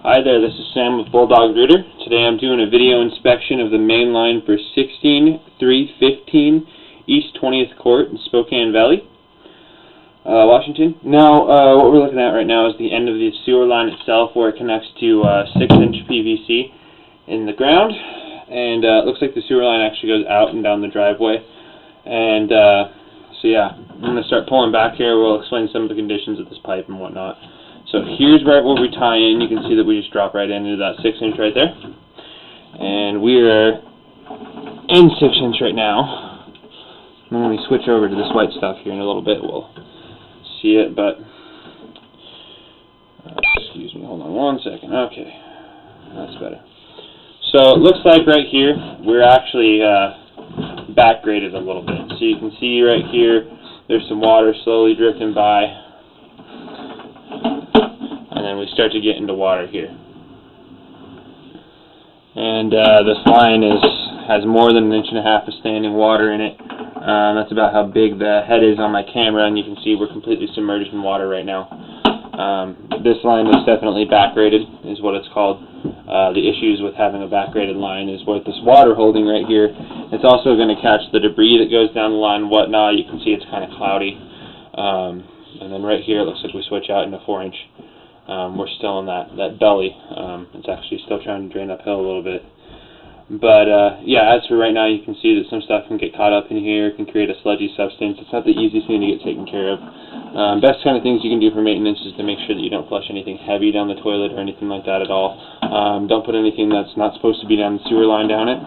Hi there, this is Sam with Bulldog Rooter. Today I'm doing a video inspection of the main line for 16315 East 20th Court in Spokane Valley, Washington. Now, what we're looking at right now is the end of the sewer line itself, where it connects to 6-inch PVC in the ground, and it looks like the sewer line actually goes out and down the driveway. And so yeah, I'm going to start pulling back here. We'll explain some of the conditions of this pipe and whatnot. So here's right where we tie in. You can see that we just drop right into that 6-inch right there. And we are in 6-inch right now. And when we switch over to this white stuff here in a little bit, we'll see it, but excuse me, hold on one second. Okay, that's better. So it looks like right here, we're actually backgraded a little bit. So you can see right here, there's some water slowly drifting by. And then we start to get into water here. And this line has more than 1.5 inches of standing water in it. That's about how big the head is on my camera, and you can see we're completely submerged in water right now. This line is definitely backgraded, is what it's called. The issues with having a backgraded line is with this water holding right here. It's also going to catch the debris that goes down the line and whatnot. You can see it's kind of cloudy. And then right here it looks like we switch out into 4-inch. We're still in that belly. It's actually still trying to drain uphill a little bit. But yeah, as for right now, you can see that some stuff can get caught up in here, can create a sludgy substance. It's not the easiest thing to get taken care of. Best kind of things you can do for maintenance is to make sure that you don't flush anything heavy down the toilet or anything like that at all. Don't put anything that's not supposed to be down the sewer line down it.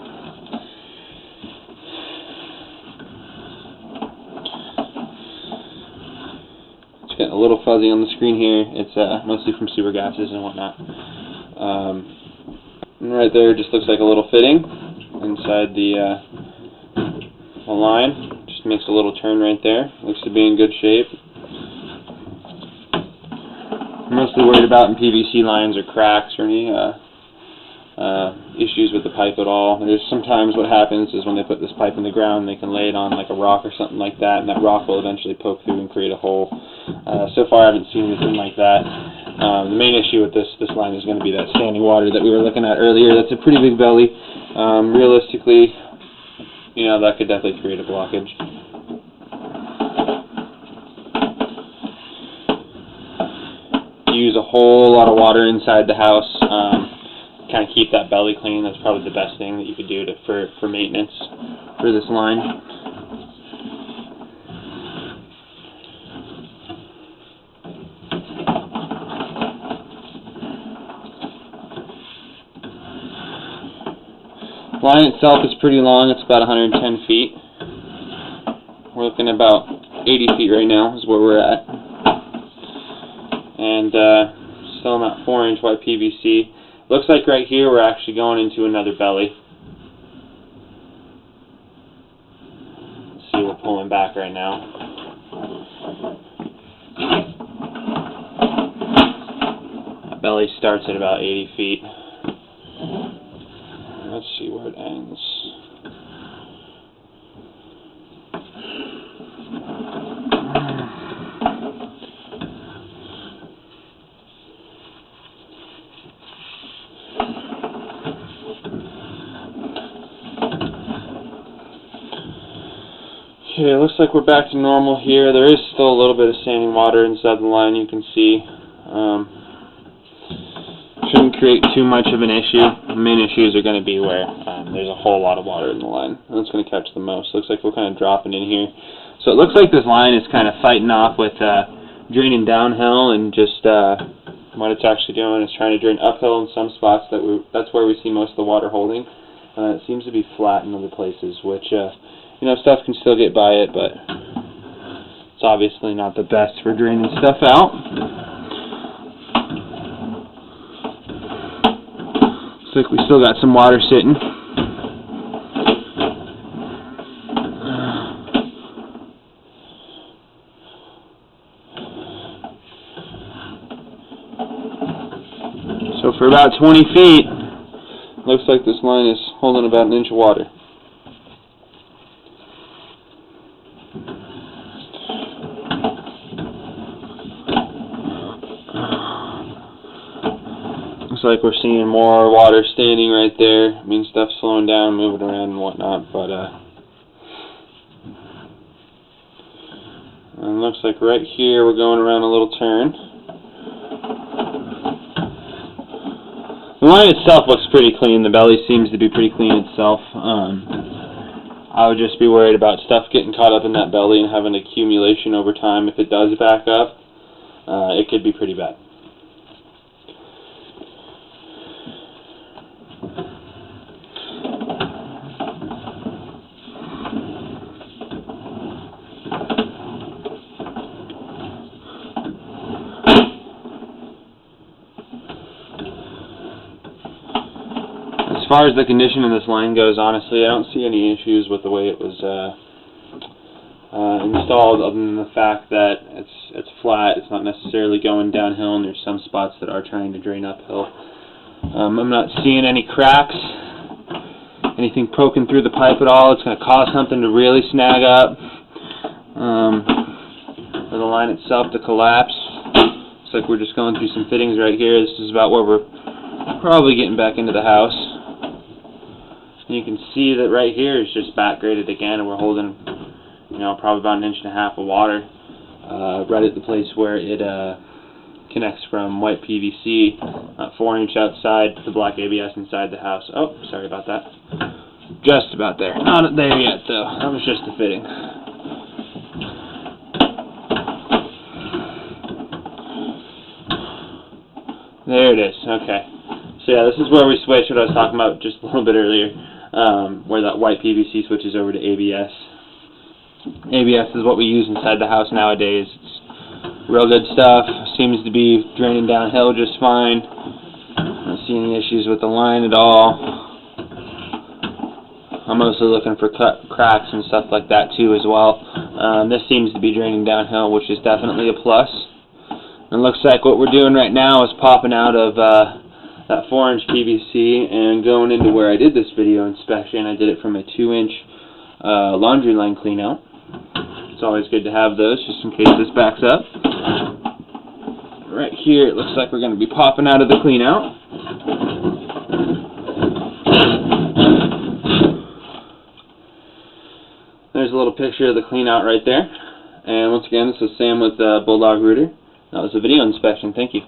It's getting a little fuzzy on the screen here. It's mostly from sewer gases and whatnot. And right there just looks like a little fitting inside the line. Just makes a little turn right there. Looks to be in good shape. I'm mostly worried about in PVC lines or cracks or any issues with the pipe at all. There's sometimes what happens is when they put this pipe in the ground, they can lay it on like a rock or something like that, and that rock will eventually poke through and create a hole. So far I haven't seen anything like that. The main issue with this line is going to be that standing water that we were looking at earlier. That's a pretty big belly. Realistically, you know, that could definitely create a blockage. Use a whole lot of water inside the house. Kind of keep that belly clean. That's probably the best thing that you could do for maintenance for this line. The line itself is pretty long. It's about 110 feet. We're looking at about 80 feet right now is where we're at. And still in that 4-inch white PVC. Looks like right here we're actually going into another belly. Let's see, we're pulling back right now. That belly starts at about 80 feet. Let's see where it ends. Okay, it looks like we're back to normal here. There is still a little bit of standing water inside the line, you can see. Shouldn't create too much of an issue. The main issues are going to be where there's a whole lot of water in the line. That's going to catch the most. Looks like we're kind of dropping in here. So it looks like this line is kind of fighting off with draining downhill, and just what it's actually doing is trying to drain uphill in some spots. That's where we see most of the water holding. It seems to be flat in other places, which you know, stuff can still get by it, but it's obviously not the best for draining stuff out. Looks like we still got some water sitting. So for about 20 feet, looks like this line is holding about 1 inch of water. Looks like we're seeing more water standing right there. I mean, stuff's slowing down, moving around and whatnot, but and it looks like right here we're going around a little turn. The line itself looks pretty clean. The belly seems to be pretty clean itself. I would just be worried about stuff getting caught up in that belly and having accumulation over time. If it does back up, it could be pretty bad. As far as the condition of this line goes, honestly, I don't see any issues with the way it was installed, other than the fact that it's flat. It's not necessarily going downhill, and there's some spots that are trying to drain uphill. I'm not seeing any cracks, anything poking through the pipe at all. It's going to cause something to really snag up, for the line itself to collapse. Looks like we're just going through some fittings right here. This is about where we're probably getting back into the house. And you can see that right here is just back graded again, and we're holding, you know, probably about 1.5 inches of water right at the place where it connects from white PVC 4-inch outside to black ABS inside the house. Oh, sorry about that. Just about there. Not there yet, though. That was just the fitting. There it is. Okay. So yeah, this is where we switch, what I was talking about just a little bit earlier, where that white PVC switches over to ABS. ABS is what we use inside the house nowadays. It's real good stuff. Seems to be draining downhill just fine. I don't see any issues with the line at all. I'm mostly looking for cracks and stuff like that too as well. This seems to be draining downhill, which is definitely a plus. And it looks like what we're doing right now is popping out of that 4-inch PVC and going into where I did this video inspection. I did it from a 2-inch laundry line clean out. It's always good to have those just in case this backs up. Right here it looks like we're going to be popping out of the clean out. There's a little picture of the clean out right there. And once again, this is Sam with Bulldog Rooter. That was a video inspection. Thank you.